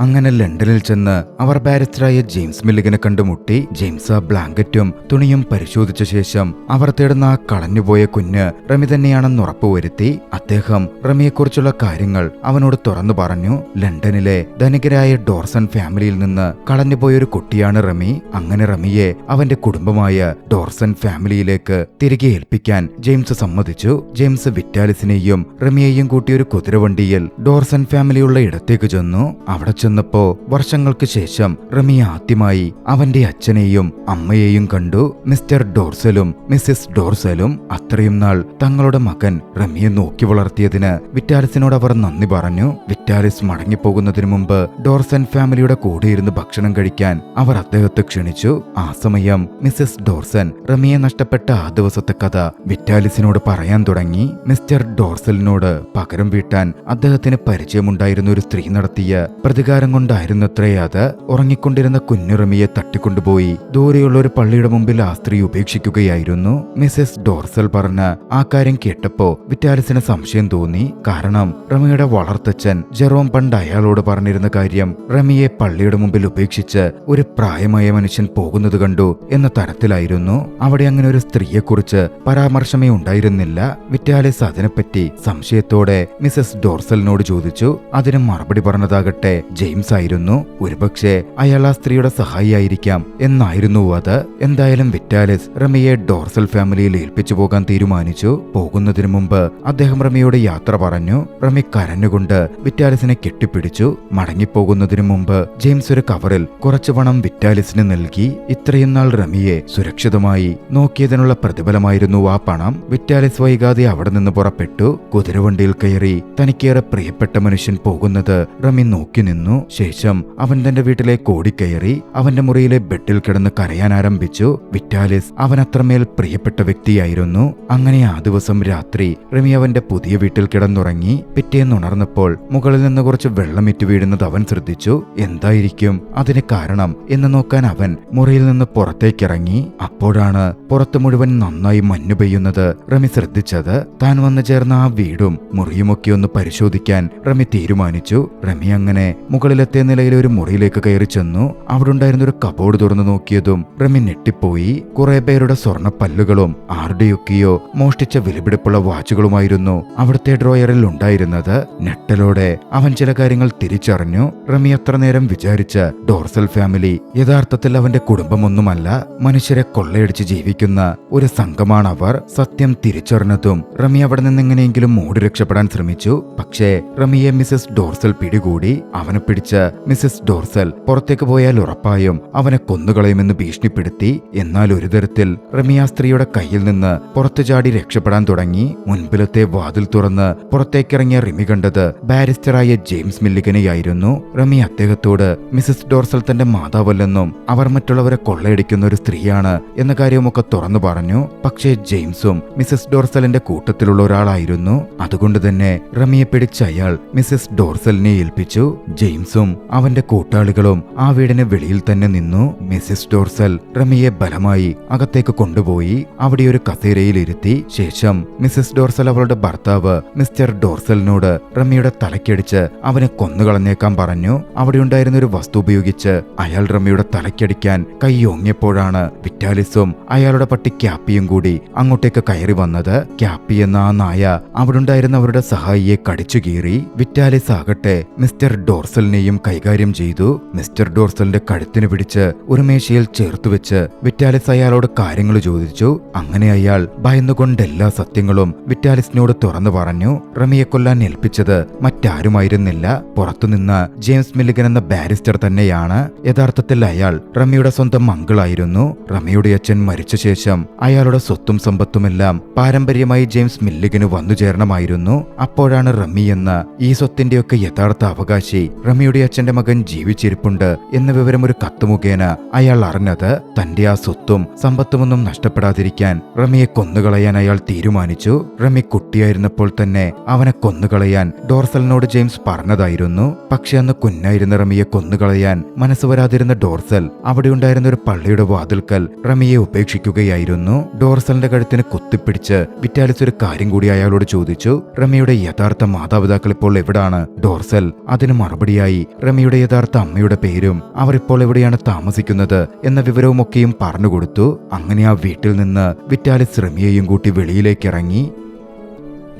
അങ്ങനെ ലണ്ടനിൽ ചെന്ന് അവർ ബാരിസ്റ്ററായ ജെയിംസ് മില്ലിഗനെ കണ്ടുമുട്ടി. ജെയിംസ് ആ ബ്ലാങ്കറ്റും തുണിയും പരിശോധിച്ച ശേഷം അവർ തേടുന്ന ആ കളഞ്ഞുപോയ കുഞ്ഞ് റെമി തന്നെയാണെന്ന് ഉറപ്പുവരുത്തി. അദ്ദേഹം റെമിയെക്കുറിച്ചുള്ള കാര്യങ്ങൾ അവനോട് തുറന്നു പറഞ്ഞു. ലണ്ടനിലെ ധനികരായ ഡോർസൺ ഫാമിലിയിൽ നിന്ന് കളഞ്ഞുപോയൊരു കുട്ടിയാണ് റെമി. അങ്ങനെ റെമിയെ അവന്റെ കുടുംബമായ ഡോർസൺ ഫാമിലിയിലേക്ക് തിരികെ ഏൽപ്പിക്കാൻ ജെയിംസ് സമ്മതിച്ചു. ജെയിംസ് വിറ്റാലിസിനെയും റെമിയെയും കൂട്ടിയൊരു കുതിരവണ്ടിയിൽ ഡോർസൺ ഫാമിലിയുള്ള ഇടത്തേക്ക് ചെന്നു. അവിടെ ചെന്നപ്പോ വർഷങ്ങൾക്ക് ശേഷം റെമി ആദ്യമായി അവന്റെ അച്ഛനെയും അമ്മയെയും കണ്ടു. മിസ്റ്റർ ഡോർസലും മിസ്സിസ് ഡോർസലും അത്രയും നാൾ തങ്ങളുടെ മകൻ റെമിയെ നോക്കി വളർത്തിയതിന് വിറ്റാലിസിനോട് അവർ നന്ദി പറഞ്ഞു. വിറ്റാലിസ് മടങ്ങിപ്പോകുന്നതിനു മുമ്പ് ഡോർസൺ ഫാമിലിയുടെ കൂടെയിരുന്ന് ഭക്ഷണം കഴിക്കാൻ അവർ അദ്ദേഹത്തെ ക്ഷണിച്ചു. ആ സമയം മിസ്സിസ് ഡോർസൺ റെമിയെ നഷ്ടപ്പെട്ട ആ ദിവസത്തെ കഥ വിറ്റാലിസിനോട് പറയാൻ തുടങ്ങി. മിസ്റ്റർ ഡോർസലിനോട് പകരം വീട്ടാൻ അദ്ദേഹത്തിന് പരിചയമുണ്ടായിരുന്ന ഒരു സ്ത്രീ നടത്തിയ പ്രതികാരം കൊണ്ടായിരുന്നത്രേ അത്. ഉറങ്ങിക്കൊണ്ടിരുന്ന കുഞ്ഞു റെമിയെ തട്ടിക്കൊണ്ടുപോയി ദൂരെയുള്ള ഒരു പള്ളിയുടെ മുമ്പിൽ ആ സ്ത്രീ ഉപേക്ഷിക്കുകയായിരുന്നു. മിസ്സസ് ഡോർസൽ പറഞ്ഞ ആ കാര്യം കേട്ടപ്പോ വിറ്റാലിസിന് സംശയം തോന്നി. കാരണം റെമിയുടെ വളർത്തച്ഛൻ ജെറോം പണ്ട് അയാളോട് പറഞ്ഞിരുന്ന കാര്യം റെമിയെ പള്ളിയുടെ മുമ്പിൽ ഉപേക്ഷിച്ച് ഒരു പ്രായമായ മനുഷ്യൻ പോകുന്നത് കണ്ടു എന്ന തരത്തിലായിരുന്നു. അവിടെ അങ്ങനെ ഒരു സ്ത്രീയെക്കുറിച്ച് പരാമർശമേ ഉണ്ടായിരുന്നില്ല. വിറ്റാലിസ് അതിനെപ്പറ്റി സംശയത്തോടെ മിസ്സസ് ഡോർസലിനോട് ചോദിച്ചു. അതിന് മറുപടി പറഞ്ഞതാകട്ടെ ജെയിംസ് ആയിരുന്നു. ഒരുപക്ഷെ അയാൾ ആ സ്ത്രീയുടെ സഹായിയായിരിക്കാം എന്നായിരുന്നു അത്. എന്തായാലും വിറ്റാലിസ് റെമിയെ ഡോർസൽ ഫാമിലിയിൽ ഏൽപ്പിച്ചു പോകാൻ തീരുമാനിച്ചു. പോകുന്നതിനു മുമ്പ് അദ്ദേഹം റെമിയോട് യാത്ര പറഞ്ഞു. റെമി കരഞ്ഞുകൊണ്ട് വിറ്റാലിസിനെ കെട്ടിപ്പിടിച്ചു. മടങ്ങിപ്പോകുന്നതിനു മുമ്പ് ജെയിംസ് ഒരു കവറിൽ കുറച്ചു പണം വിറ്റാലിസിന് നൽകി. ഇത്രയും നാൾ റെമിയെ സുരക്ഷിതമായി നോക്കിയതിനുള്ള പ്രതിഫലമായിരുന്നു ആ പണം. വിറ്റാലിസ് വൈകാതെ അവിടെ നിന്ന് പുറപ്പെട്ടു. കുതിരവണ്ടിയിൽ കയറി തനിക്കേറെ പ്രിയപ്പെട്ട മനുഷ്യൻ പോകുന്നത് റെമി നോക്കി നിന്നു. ശേഷം അവൻ തന്റെ വീട്ടിലേക്ക് ഓടിക്കയറി അവന്റെ മുറിയിലെ ബെഡിൽ കിടന്ന് കരയാൻ ആരംഭിച്ചു. വിറ്റാലിസ് അവൻ അത്രമേൽ പ്രിയപ്പെട്ട വ്യക്തിയായിരുന്നു. അങ്ങനെ ആ ദിവസം രാത്രി റെമി അവന്റെ പുതിയ വീട്ടിൽ കിടന്നുറങ്ങി. പിറ്റേന്ന് ഉണർന്നപ്പോൾ മുകളിൽ നിന്ന് കുറച്ച് വെള്ളമിറ്റ് വീഴുന്നത് അവൻ ശ്രദ്ധിച്ചു. എന്തായിരിക്കും അതിന് കാരണം എന്ന് നോക്കാൻ അവൻ മുറിയിൽ നിന്ന് പുറത്തേക്കിറങ്ങി. അപ്പോഴാണ് പുറത്ത് മുഴുവൻ നന്നായി മഞ്ഞു പെയ്യുന്നത് റെമി ശ്രദ്ധിച്ചത്. താൻ വന്നു ചേർന്ന ആ വീടും മുറിയുമൊക്കെ ഒന്ന് പരിശോധിക്കാൻ റെമി തീരുമാനിച്ചു. റെമി അങ്ങനെ മുകളിലത്തെ നിലയിലെ ഒരു മുറിയിലേക്ക് കയറി ചെന്നു. അവിടെ ഉണ്ടായിരുന്ന ഒരു കബോർഡ് തുറന്നു നോക്കിയതും റെമി ഞെട്ടിപ്പോയി. കുറെ പേരുടെ സ്വർണ്ണ പല്ലുകളും ആരുടെയൊക്കെയോ മോഷ്ടിച്ച വിലപിടിപ്പുള്ള വാച്ചുകളുമായിരുന്നു അവിടുത്തെ ഡ്രോയറിൽ ഉണ്ടായിരുന്നത്. ഞെട്ടലോടെ അവൻ ചില കാര്യങ്ങൾ തിരിച്ചറിഞ്ഞു. റെമി അത്ര നേരം വിചാരിച്ച ഡോർസൽ ഫാമിലി യഥാർത്ഥത്തിൽ അവന്റെ കുടുംബമൊന്നുമല്ല, മനുഷ്യരെ കൊള്ളയടിച്ച് ജീവിക്കുന്ന ഒരു സംഘമാണ് അവർ. സത്യം തിരിച്ചറിഞ്ഞതും റെമി അവിടെ നിന്ന് എങ്ങനെയെങ്കിലും ഓടി രക്ഷപ്പെടാൻ ശ്രമിച്ചു. പക്ഷേ റെമിയെ മിസ്സസ് ഡോർസൽ പിടികൂടി. അവനെ പിടിച്ച മിസ്സസ് ഡോർസൽ പുറത്തേക്ക് പോയാൽ ഉറപ്പായും അവനെ കൊന്നുകളയുമെന്ന് ഭീഷണിപ്പെടുത്തി. എന്നാൽ ഒരു തരത്തിൽ റെമി ആ സ്ത്രീയുടെ കയ്യിൽ നിന്ന് പുറത്തു ചാടി രക്ഷപ്പെടാൻ തുടങ്ങി. മുൻപിലത്തെ വാതിൽ തുറന്ന് പുറത്തേക്കിറങ്ങിയ റെമി കണ്ടത് ബാരിസ്റ്ററായ ജെയിംസ് മില്ലിഗനെയായിരുന്നു. റെമി അദ്ദേഹത്തോട് മിസ്സസ് ഡോർസൽ തന്റെ മാതാവല്ലെന്നും അവർ മറ്റുള്ളവരെ കൊള്ളയടിക്കുന്ന ഒരു സ്ത്രീയാണ് എന്ന കാര്യമൊക്കെ തുറന്നു പറഞ്ഞു. പക്ഷേ ജെയിംസും മിസ്സസ് ഡോർസലിന്റെ കൂട്ടത്തിലുള്ള ഒരാളായിരുന്നു. അതുകൊണ്ട് തന്നെ റെമിയെ പിടിച്ച അയാൾ മിസ്സസ് ഡോർസലിനെ ഏൽപ്പിച്ചു. ജെയിംസും അവന്റെ കൂട്ടാളികളും ആ വീടിന് വെളിയിൽ തന്നെ നിന്നു. മിസ്സസ് ഡോർസൽ റെമിയെ ബലമായി അകത്തേക്ക് കൊണ്ടുപോയി അവിടെ ഒരു കസേരയിൽ ഇരുത്തി. ശേഷം മിസ്സസ് ഡോർസൽ അവളുടെ ഭർത്താവ് മിസ്റ്റർ ഡോർസലിനോട് റെമിയുടെ തലക്കടിച്ച് അവനെ കൊന്നുകളഞ്ഞേക്കാൻ പറഞ്ഞു. അവിടെ ഉണ്ടായിരുന്ന ഒരു വസ്തു ഉപയോഗിച്ച് അയാൾ റെമിയുടെ തലക്കടിക്കാൻ കൈ ഓങ്ങിയപ്പോഴാണ് വിറ്റാലിസും അയാളുടെ പട്ടി ക്യാപ്പിയും കൂടി അങ്ങോട്ടേക്ക് കയറി വന്നത്. ക്യാപ്പി എന്ന ആ നായ അവിടെ ഉണ്ടായിരുന്ന അവരുടെ സഹായിയെ കടിച്ചു കീറി. വിറ്റാലിസ് ആകട്ടെ മിസ്റ്റർ ഡോർസലിനെയും കൈകാര്യം ചെയ്തു. മിസ്റ്റർ ഡോർസലിന്റെ കഴുത്തിന് പിടിച്ച് ഒരു മേശയിൽ ചേർത്തുവെച്ച് വിറ്റാലിസ് അയാളോട് കാര്യങ്ങൾ ചോദിച്ചു. അങ്ങനെ അയാൾ ഭയന്നുകൊണ്ട് എല്ലാ സത്യങ്ങളും വിറ്റാലിസിനോട് തുറന്നു പറഞ്ഞു. റെമിയെ കൊല്ലാൻ ഏൽപ്പിച്ചത് മറ്റാരുമായിരുന്നില്ല, പുറത്തുനിന്ന് ജെയിംസ് മില്ലിഗൻ എന്ന ബാരിസ്റ്റർ തന്നെയാണ്. യഥാർത്ഥത്തിൽ അയാൾ റെമിയുടെ സ്വന്തം അങ്കിളായിരുന്നു. റെമിയുടെ അച്ഛൻ മരിച്ച ശേഷം അയാളുടെ സ്വത്തും സമ്പത്തുമെല്ലാം പാരമ്പര്യമായി ജെയിംസ് മില്ലിഗന് വന്നു ചേരണമായിരുന്നു. അപ്പോഴാണ് റെമി എന്ന ഈ സ്വത്തിന്റെയൊക്കെ യഥാർത്ഥ അവകാശി റമിയുടെ അച്ഛന്റെ മകൻ ജീവിച്ചിരിപ്പുണ്ട് എന്ന വിവരം ഒരു കത്ത് മുഖേന അയാൾ അറിഞ്ഞത് തന്റെ ആ സ്വത്തും സമ്പത്തുമൊന്നും നഷ്ടപ്പെടാതിരിക്കാൻ റമിയെ കൊന്നുകളയാൻ അയാൾ തീരുമാനിച്ചു. റമി കുട്ടിയായിരുന്നപ്പോൾ തന്നെ അവനെ കൊന്നുകളയാൻ ഡോർസലിനോട് ജെയിംസ് പറഞ്ഞതായിരുന്നു. പക്ഷെ അന്ന് കുഞ്ഞായിരുന്ന റമിയെ കൊന്നുകളയാൻ മനസ്സ് വരാതിരുന്ന ഡോർസൽ അവിടെയുണ്ടായിരുന്ന ഒരു പള്ളിയുടെ വാതിൽക്കൽ റമിയെ ഉപേക്ഷിക്കുകയായിരുന്നു. ഡോർസലിന്റെ കഴുത്തിന് കുത്തിപ്പിടിച്ച് വിറ്റാലിസ് ഒരു കാര്യം കൂടി അയാളോട് ചോദിച്ചു. റമിയുടെ യഥാർത്ഥ മാതാപിതാക്കൾ ഇപ്പോൾ എവിടാണ്? ഡോർസൽ അതിന് മറുപടിയായി റമിയുടെ യഥാർത്ഥ അമ്മയുടെ പേരും അവർ ഇപ്പോൾ എവിടെയാണ് താമസിക്കുന്നത് എന്ന വിവരവുമൊക്കെയും പറഞ്ഞുകൊടുത്തു. അങ്ങനെ ആ വീട്ടിൽ നിന്ന് വിറ്റാലിസ് റമിയെയും കൂട്ടി വെളിയിലേക്ക് ഇറങ്ങി.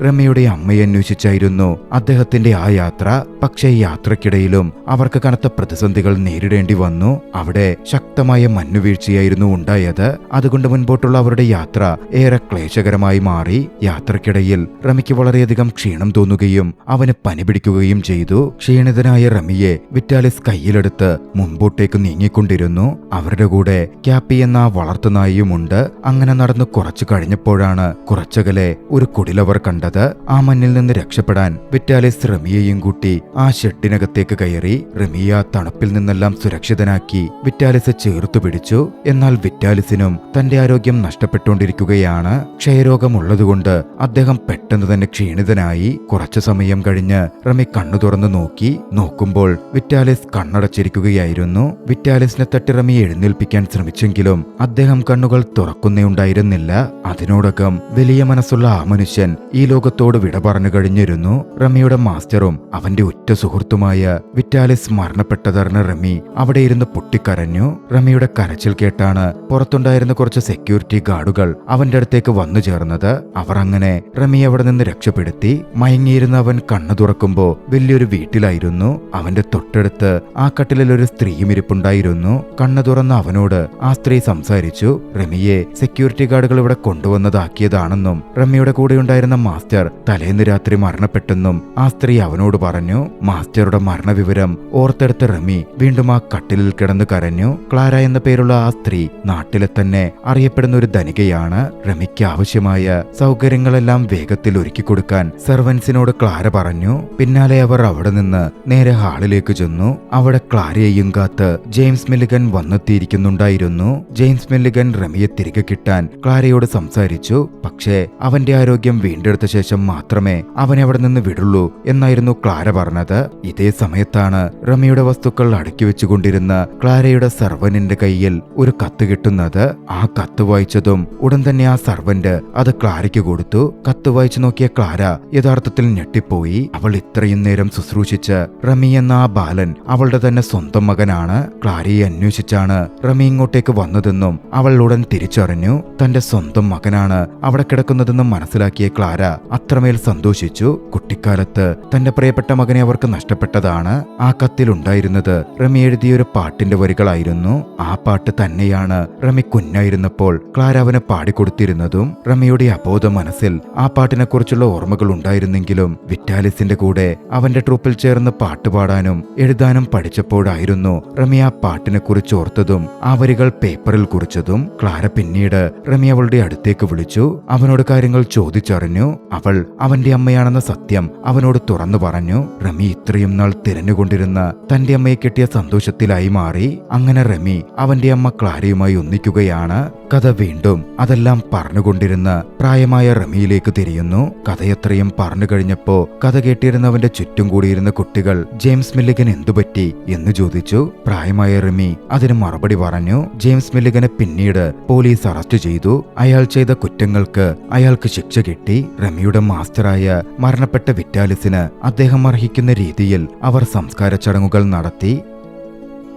റമിയുടെ അമ്മയെ അന്വേഷിച്ചായിരുന്നു അദ്ദേഹത്തിന്റെ ആ യാത്ര. പക്ഷേ യാത്രക്കിടയിലും അവർക്ക് കനത്ത പ്രതിസന്ധികൾ നേരിടേണ്ടി വന്നു. അവിടെ ശക്തമായ മഞ്ഞുവീഴ്ചയായിരുന്നു ഉണ്ടായത്. അതുകൊണ്ട് മുൻപോട്ടുള്ള അവരുടെ യാത്ര ഏറെ ക്ലേശകരമായി മാറി. യാത്രക്കിടയിൽ റമിക്ക് വളരെയധികം ക്ഷീണം തോന്നുകയും അവന് പനി പിടിക്കുകയും ചെയ്തു. ക്ഷീണിതനായ റമിയെ വിറ്റാലിസ് കയ്യിലെടുത്ത് മുൻപോട്ടേക്ക് നീങ്ങിക്കൊണ്ടിരുന്നു. അവരുടെ കൂടെ ക്യാപ്പി എന്ന ആ വളർത്തുനായിയുമുണ്ട്. അങ്ങനെ നടന്നു കുറച്ചു കഴിഞ്ഞപ്പോഴാണ് കുറച്ചകലെ ഒരു കുടിലവർ കണ്ടത്. ആ മഞ്ഞിൽ നിന്ന് രക്ഷപ്പെടാൻ വിറ്റാലിസ് റമിയെയും കൂട്ടി ആ ഷെഡിനകത്തേക്ക് കയറി. റമിയെ ആ തണുപ്പിൽ നിന്നെല്ലാം സുരക്ഷിതനാക്കി വിറ്റാലിസ് ചേർത്തു പിടിച്ചു. എന്നാൽ വിറ്റാലിസിനും തന്റെ ആരോഗ്യം നഷ്ടപ്പെട്ടുകൊണ്ടിരിക്കുകയാണ്. ക്ഷയരോഗമുള്ളതുകൊണ്ട് അദ്ദേഹം പെട്ടെന്ന് തന്നെ ക്ഷീണിതനായി. കുറച്ചു സമയം കഴിഞ്ഞ് റമി കണ്ണു തുറന്നു നോക്കുമ്പോൾ വിറ്റാലിസ് കണ്ണടച്ചിരിക്കുകയായിരുന്നു. വിറ്റാലിസിനെ തട്ടി റമി എഴുന്നേൽപ്പിക്കാൻ ശ്രമിച്ചെങ്കിലും അദ്ദേഹം കണ്ണുകൾ തുറക്കുന്നേയുണ്ടായിരുന്നില്ല. അതിനോടകം വലിയ മനസ്സുള്ള ആ മനുഷ്യൻ ഈ ലോകത്തോട് വിട പറഞ്ഞു കഴിഞ്ഞിരുന്നു. റമിയുടെ മാസ്റ്ററും അവന്റെ ഉറ്റ സുഹൃത്തുമായ വിറ്റാലിസ് മരണപ്പെട്ടതറിഞ്ഞ റമി അവിടെ ഇരുന്ന് പൊട്ടിക്കരഞ്ഞു. റമിയുടെ കരച്ചിൽ കേട്ടാണ് പുറത്തുണ്ടായിരുന്ന കുറച്ച് സെക്യൂരിറ്റി ഗാർഡുകൾ അവന്റെ അടുത്തേക്ക് വന്നു ചേർന്നത്. അവർ അങ്ങനെ റമി അവിടെ നിന്ന് രക്ഷപ്പെടുത്തി. മയങ്ങിയിരുന്ന അവൻ കണ്ണു തുറക്കുമ്പോ വലിയൊരു വീട്ടിലായിരുന്നു. അവന്റെ തൊട്ടടുത്ത് ആ കട്ടിലിൽ ഒരു സ്ത്രീയും ഇരിപ്പുണ്ടായിരുന്നു. കണ്ണു തുറന്ന അവനോട് ആ സ്ത്രീ സംസാരിച്ചു. റമിയെ സെക്യൂരിറ്റി ഗാർഡുകൾ ഇവിടെ കൊണ്ടുവന്നതാക്കിയതാണെന്നും റമിയുടെ കൂടെയുണ്ടായിരുന്ന മാസ്റ്റർ തലേന്ന് രാത്രി മരണപ്പെട്ടെന്നും ആ സ്ത്രീ അവനോട് പറഞ്ഞു. മാസ്റ്ററുടെ മരണവിവരം ഓർത്തെടുത്ത റമി വീണ്ടും ആ കട്ടിലിൽ കിടന്നു കരഞ്ഞു. ക്ലാര എന്ന പേരുള്ള ആ സ്ത്രീ നാട്ടിലെ തന്നെ അറിയപ്പെടുന്ന ഒരു ധനികയാണ്. റമിക്ക് ആവശ്യമായ സൗകര്യങ്ങളെല്ലാം വേഗത്തിൽ ഒരുക്കി കൊടുക്കാൻ സെർവൻസിനോട് ക്ലാര പറഞ്ഞു. പിന്നാലെ അവർ അവിടെ നിന്ന് നേരെ ഹാളിലേക്ക് ചെന്നു. അവിടെ ക്ലാരയെയും കാത്ത് ജെയിംസ് മില്ലിഗൻ വന്നെത്തിയിരിക്കുന്നുണ്ടായിരുന്നു. ജെയിംസ് മില്ലിഗൻ റമിയെ തിരികെ കിട്ടാൻ ക്ലാരയോട് സംസാരിച്ചു. പക്ഷേ അവന്റെ ആരോഗ്യം വീണ്ടെടുത്ത ശേഷം മാത്രമേ അവനെ അവിടെ നിന്ന് വിടുള്ളൂ എന്നായിരുന്നു ക്ലാര പറഞ്ഞത്. ഇതേ സമയത്താണ് റമിയുടെ വസ്തുക്കൾ അടുക്കി വെച്ചുകൊണ്ടിരുന്ന ക്ലാരയുടെ സർവന്റിന്റെ കയ്യിൽ ഒരു കത്ത് കിട്ടുന്നത്. ആ കത്ത് വായിച്ചതും ഉടൻ തന്നെ ആ സർവന്റ് അത് ക്ലാരയ്ക്ക് കൊടുത്തു. കത്ത് വായിച്ചു നോക്കിയ ക്ലാര യഥാർത്ഥത്തിൽ ഞെട്ടിപ്പോയി. അവൾ ഇത്രയും നേരം ശുശ്രൂഷിച്ച് റമി എന്ന ആ ബാലൻ അവളുടെ തന്നെ സ്വന്തം മകനാണ്. ക്ലാരയെ അന്വേഷിച്ചാണ് റമി ഇങ്ങോട്ടേക്ക് വന്നതെന്നും അവൾ ഉടൻ തിരിച്ചറിഞ്ഞു. തന്റെ സ്വന്തം മകനാണ് അവിടെ കിടക്കുന്നതെന്നും മനസ്സിലാക്കിയ ക്ലാര അത്രമേൽ സന്തോഷിച്ചു. കുട്ടിക്കാലത്ത് തന്റെ പ്രിയപ്പെട്ട മകനെ അവർക്ക് നഷ്ടപ്പെട്ടതാണ്. ആ കത്തിലുണ്ടായിരുന്നത് റമി എഴുതിയൊരു പാട്ടിന്റെ വരികളായിരുന്നു. ആ പാട്ട് തന്നെയാണ് റമി കുഞ്ഞായിരുന്നപ്പോൾ ക്ലാര അവന് പാടിക്കൊടുത്തിരുന്നതും. റമിയുടെ അബോധ മനസ്സിൽ ആ പാട്ടിനെ കുറിച്ചുള്ള ഓർമ്മകൾ ഉണ്ടായിരുന്നെങ്കിലും വിറ്റാലിസിന്റെ കൂടെ അവന്റെ ട്രൂപ്പിൽ ചേർന്ന് പാട്ടുപാടാനും എഴുതാനും പഠിച്ചപ്പോഴായിരുന്നു റമി ആ പാട്ടിനെ കുറിച്ച് ഓർത്തതും ആ വരികൾ പേപ്പറിൽ കുറിച്ചതും. ക്ലാര പിന്നീട് റമി അവളുടെ അടുത്തേക്ക് വിളിച്ചു. അവനോട് കാര്യങ്ങൾ ചോദിച്ചറിഞ്ഞു. അവൾ അവന്റെ അമ്മയാണെന്ന സത്യം അവനോട് തുറന്നു പറഞ്ഞു. റമി ഇത്രയും നാൾ തിരഞ്ഞുകൊണ്ടിരുന്ന തന്റെ അമ്മയെ കിട്ടിയ സന്തോഷത്തിലായി മാറി. അങ്ങനെ റമി അവന്റെ അമ്മ ക്ലാരയുമായി ഒന്നിക്കുകയാണ്. കഥ വീണ്ടും അതെല്ലാം പറഞ്ഞുകൊണ്ടിരുന്ന പ്രായമായ റമിയിലേക്ക് തിരിയുന്നു. കഥയത്രയും പറഞ്ഞു കഴിഞ്ഞപ്പോ കഥ കേട്ടിരുന്നവന്റെ ചുറ്റും കൂടിയിരുന്ന കുട്ടികൾ ജെയിംസ് മില്ലിഗൻ എന്തുപറ്റി എന്ന് ചോദിച്ചു. പ്രായമായ റമി അതിന് മറുപടി പറഞ്ഞു. ജെയിംസ് മില്ലിഗനെ പിന്നീട് പോലീസ് അറസ്റ്റ് ചെയ്തു. അയാൾ ചെയ്ത കുറ്റങ്ങൾക്ക് അയാൾക്ക് ശിക്ഷ കിട്ടി. റമിയുടെ മാസ്റ്ററായ മരണപ്പെട്ട വിറ്റാലിസിന് അദ്ദേഹം അർഹിക്കുന്ന രീതിയിൽ അവർ സംസ്കാര ചടങ്ങുകൾ നടത്തി.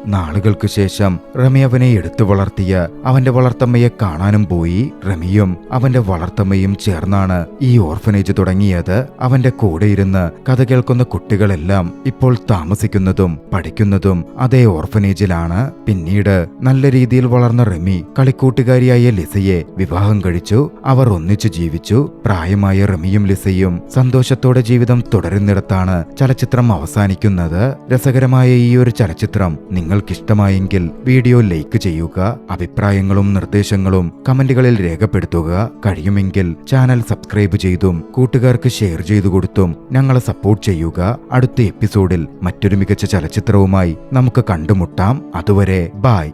നാളുകൾക്ക് ശേഷം റമി അവനെ എടുത്തു വളർത്തിയ അവന്റെ വളർത്തമ്മയെ കാണാനും പോയി. റമിയും അവന്റെ വളർത്തമ്മയും ചേർന്നാണ് ഈ ഓർഫനേജ് തുടങ്ങിയത്. അവന്റെ കൂടെ ഇരുന്ന് കഥ കേൾക്കുന്ന കുട്ടികളെല്ലാം ഇപ്പോൾ താമസിക്കുന്നതും പഠിക്കുന്നതും അതേ ഓർഫനേജിലാണ്. പിന്നീട് നല്ല രീതിയിൽ വളർന്ന റമി കളിക്കൂട്ടുകാരിയായ ലിസയെ വിവാഹം കഴിച്ചു. അവർ ഒന്നിച്ചു ജീവിച്ചു. പ്രായമായ റമിയും ലിസയും സന്തോഷത്തോടെ ജീവിതം തുടരുന്നിടത്താണ് ചലച്ചിത്രം അവസാനിക്കുന്നത്. രസകരമായ ഈ ഒരു ചലച്ചിത്രം നിങ്ങൾക്കിഷ്ടമായെങ്കിൽ വീഡിയോ ലൈക്ക് ചെയ്യുക. അഭിപ്രായങ്ങളും നിർദ്ദേശങ്ങളും കമന്റുകളിൽ രേഖപ്പെടുത്തുക. കഴിയുമെങ്കിൽ ചാനൽ സബ്സ്ക്രൈബ് ചെയ്തും കൂട്ടുകാർക്ക് ഷെയർ ചെയ്തു കൊടുത്തും ഞങ്ങളെ സപ്പോർട്ട് ചെയ്യുക. അടുത്ത എപ്പിസോഡിൽ മറ്റൊരു മികച്ച ചലച്ചിത്രവുമായി നമുക്ക് കണ്ടുമുട്ടാം. അതുവരെ ബൈ.